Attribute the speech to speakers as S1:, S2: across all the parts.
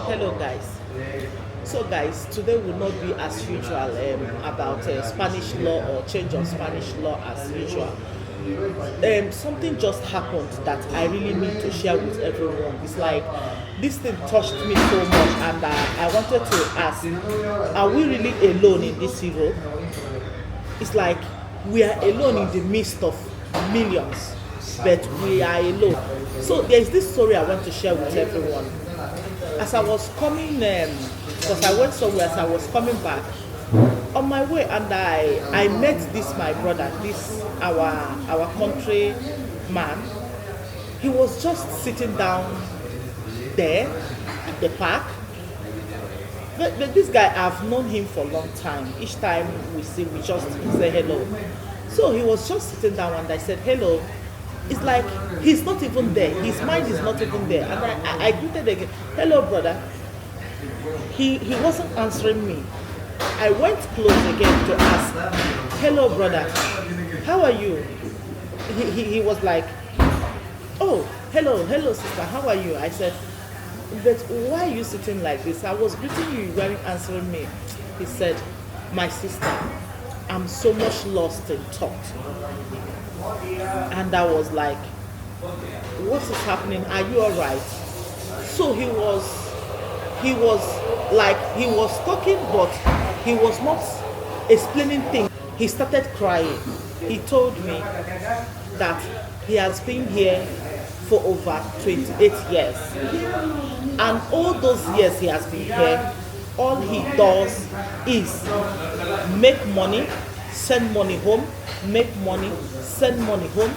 S1: Hello, guys. So, guys, today will not be as usual about Spanish law or change of Spanish law as usual. Something just happened that I really need to share with everyone. It's like this thing touched me so much, and I wanted to ask: are we really alone in this Europe? It's like we are alone in the midst of millions, but we are alone. So there's this story I want to share with everyone. As I was coming, because I went somewhere, as I was coming back on my way, and I met this my brother, this our country man. He was just sitting down there at the park. But this guy, I've known him for a long time. Each time we see, we just say hello. So he was just sitting down, and I said hello. It's like he's not even there. His mind is not even there. And I greeted again. Hello, brother. He wasn't answering me. I went close again to ask, hello, brother. How are you? He was like, oh, hello, sister. How are you? I said, but why are you sitting like this? I was greeting you, you weren't answering me. He said, my sister, I'm so much lost in thought. And I was like, what is happening? Are you all right? So he was talking, but he was not explaining things. He started crying. He told me that he has been here for over 28 years. And all those years he has been here, all he does is make money, send money home, make money, send money home,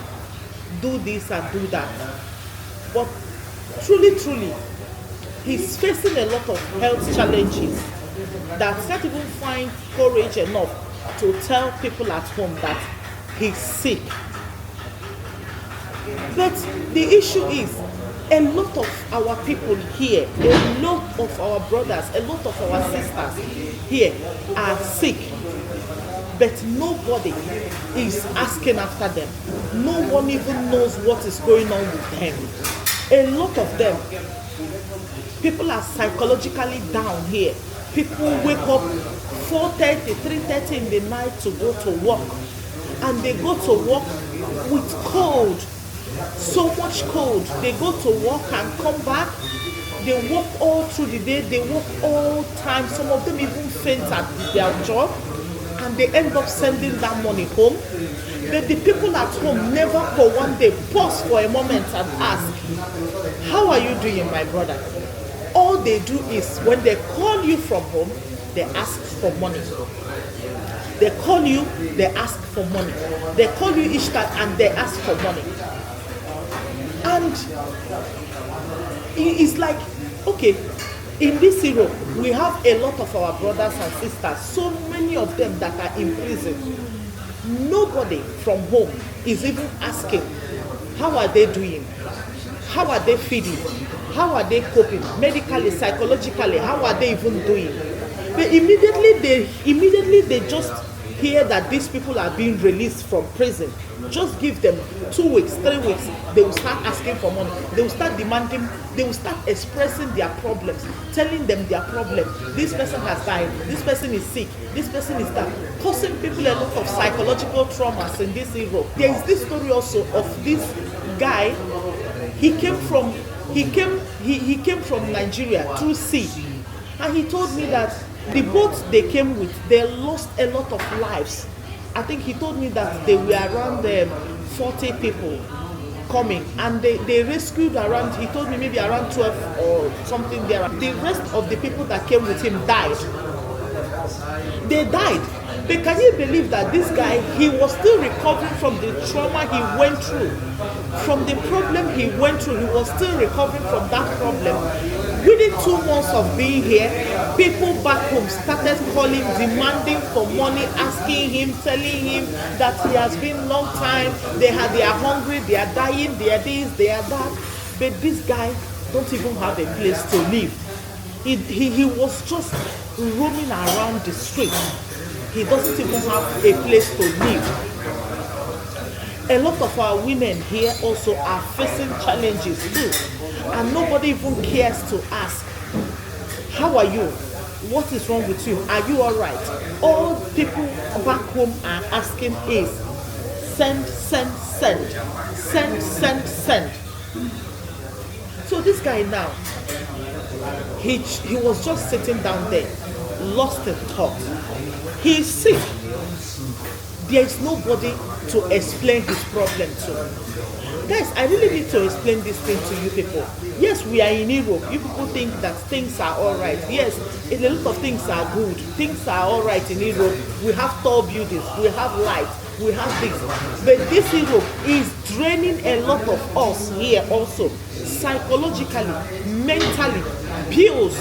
S1: do this and do that. But truly, he's facing a lot of health challenges that can't even find courage enough to tell people at home that he's sick. But the issue is, a lot of our people here, a lot of our brothers, a lot of our sisters here are sick. But nobody is asking after them. No one even knows what is going on with them. A lot of them, people are psychologically down here. People wake up 4:30, 3:30 in the night to go to work. And they go to work with cold. So much cold. They go to work and come back. They work all through the day. They work all time. Some of them even faint at their job. And they end up sending that money home. But the people at home never for one day pause for a moment and ask, how are you doing, my brother? All they do is when they call you from home, they ask for money. They call you, they ask for money. They call you each time and they ask for money. And it's like, okay, in this Europe, we have a lot of our brothers and sisters, so many of them that are in prison. Nobody from home is even asking, how are they doing? How are they feeding? How are they coping? Medically, psychologically, how are they even doing? But immediately they just hear that these people are being released from prison. Just give them 2 weeks, 3 weeks, they will start asking for money. They will start demanding, they will start expressing their problems, telling them their problems. This person has died, this person is sick, this person is that, causing people a lot of psychological traumas in this Europe. There is this story also of this guy. He came from Nigeria through sea, and he told me that the boat they came with, they lost a lot of lives. I think he told me that they were around 40 people coming, and they rescued around, he told me maybe around 12 or something there. The rest of the people that came with him died. They died. But can you believe that this guy, he was still recovering from the trauma he went through, from the problem he went through, he was still recovering from that problem. Within 2 months of being here, people back home started calling, demanding for money, asking him, telling him that he has been a long time, they are hungry, they are dying, they are this, they are that. But this guy don't even have a place to live. He was just roaming around the street. He doesn't even have a place to live. A lot of our women here also are facing challenges too, and nobody even cares to ask. How are you? What is wrong with you? Are you all right? All people back home are asking is send, send, send, send, send, send. So this guy now, he was just sitting down there, lost in thought. He is sick. There is nobody to explain his problem to. Guys, I really need to explain this thing to you people. Yes, we are in Europe. You people think that things are all right. Yes, a lot of things are good. Things are all right in Europe. We have tall buildings. We have light. We have things. But this Europe is draining a lot of us here also. Psychologically, mentally, pills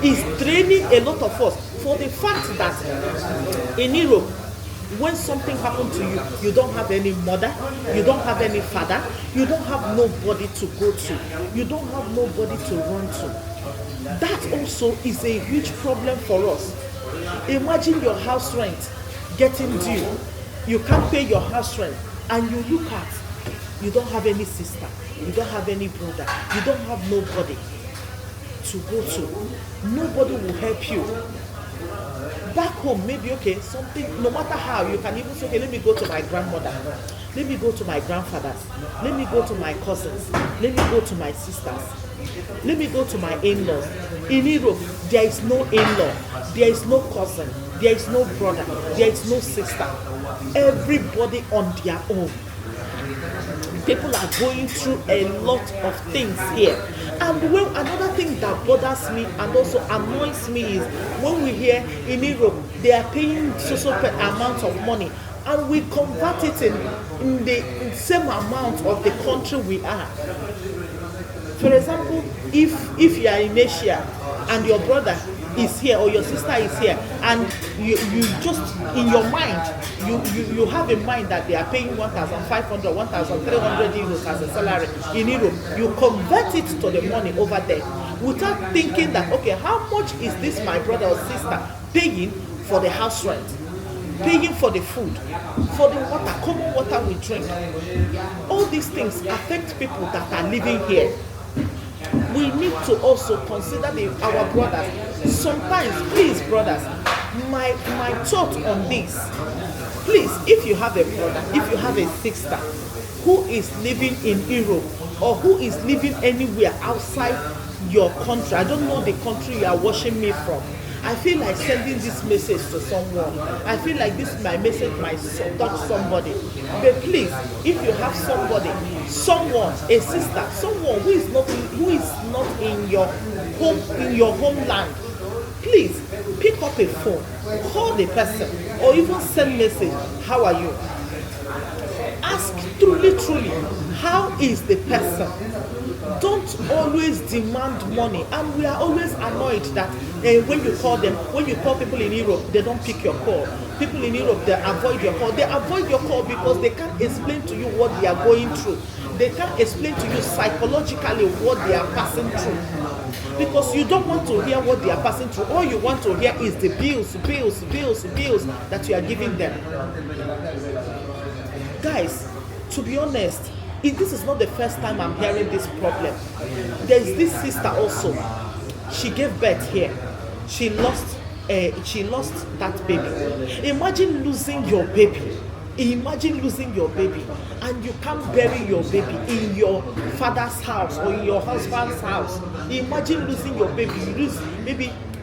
S1: is draining a lot of us. For the fact that in Europe, when something happened to you, you don't have any mother, you don't have any father, you don't have nobody to go to, you don't have nobody to run to. That also is a huge problem for us. Imagine your house rent getting due. You can't pay your house rent, and you look at, you don't have any sister, you don't have any brother, you don't have nobody to go to. Nobody will help you. Back home, maybe, okay, something, no matter how, you can even say, okay, let me go to my grandmother, let me go to my grandfathers, let me go to my cousins, let me go to my sisters, let me go to my in-laws. In Europe, there is no in-law, there is no cousin, there is no brother, there is no sister. Everybody on their own. People are going through a lot of things here. And well, another thing that bothers me and also annoys me is when we hear in Europe they are paying so amount of money and we convert it in the same amount of the country we are. For example, if you are in Asia and your brother is here or your sister is here and you just in your mind you have in mind that they are paying 1,500 1,300 euros as a salary in Europe, you convert it to the money over there without thinking that, okay, how much is this my brother or sister paying for the house rent, paying for the food, for the water, common water we drink. All these things affect people that are living here. We need to also consider our brothers. Sometimes, please, brothers, my thought on this, please, if you have a brother, if you have a sister who is living in Europe or who is living anywhere outside your country, I don't know the country you are watching me from, I feel like sending this message to someone. I feel like this my message might touch somebody. But please, if you have someone, a sister, someone who is not in your homeland, please pick up a phone, call the person, or even send message. How are you? Ask truly, how is the person? Don't always demand money, and we are always annoyed that when you call people in Europe, they don't pick your call. People in Europe, they avoid your call. They avoid your call because they can't explain to you what they are going through. They can't explain to you psychologically what they are passing through. Because you don't want to hear what they are passing through. All you want to hear is the bills that you are giving them. Guys, to be honest, this is not the first time I'm hearing this problem. There is this sister also. She gave birth here. She lost that baby. Imagine losing your baby. And you can't bury your baby in your father's house or in your husband's house. Imagine losing your baby.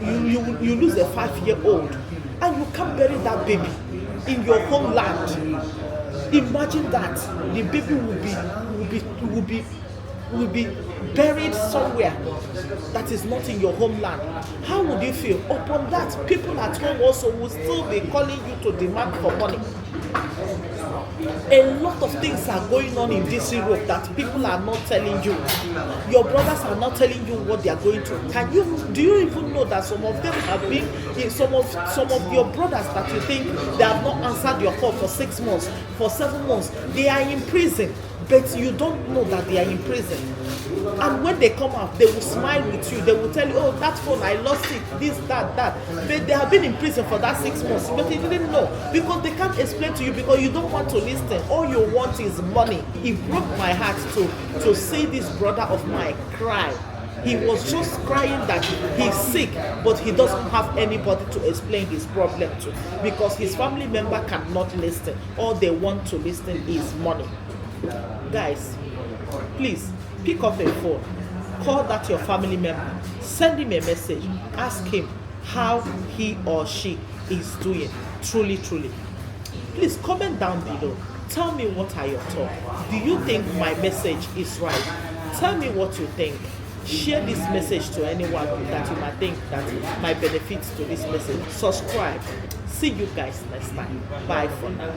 S1: You lose a 5-year-old and you can't bury that baby in your homeland. Imagine that the baby will be buried somewhere that is not in your homeland. How would you feel? Upon that, people at home also will still be calling you to demand for money. A lot of things are going on in this Europe that people are not telling you. Your brothers are not telling you what they are going through. Do you even know that some of them have been, some of your brothers that you think they have not answered your call for 6 months, for 7 months, they are in prison, but you don't know that they are in prison. And when they come out, they will smile with you. They will tell you, oh, that phone, I lost it, this, that. But they have been in prison for that 6 months, but they didn't know because they can't explain to you because you don't want to listen. All you want is money. It broke my heart to see this brother of mine cry. He was just crying that he's sick, but he doesn't have anybody to explain his problem to because his family member cannot listen. All they want to listen is money. Guys, please pick up a phone, call that your family member, send him a message, ask him how he or she is doing. Truly, truly. Please comment down below. Tell me what are your thoughts. Do you think my message is right? Tell me what you think. Share this message to anyone that you might think that might benefit to this message. Subscribe. See you guys next time. Bye for now.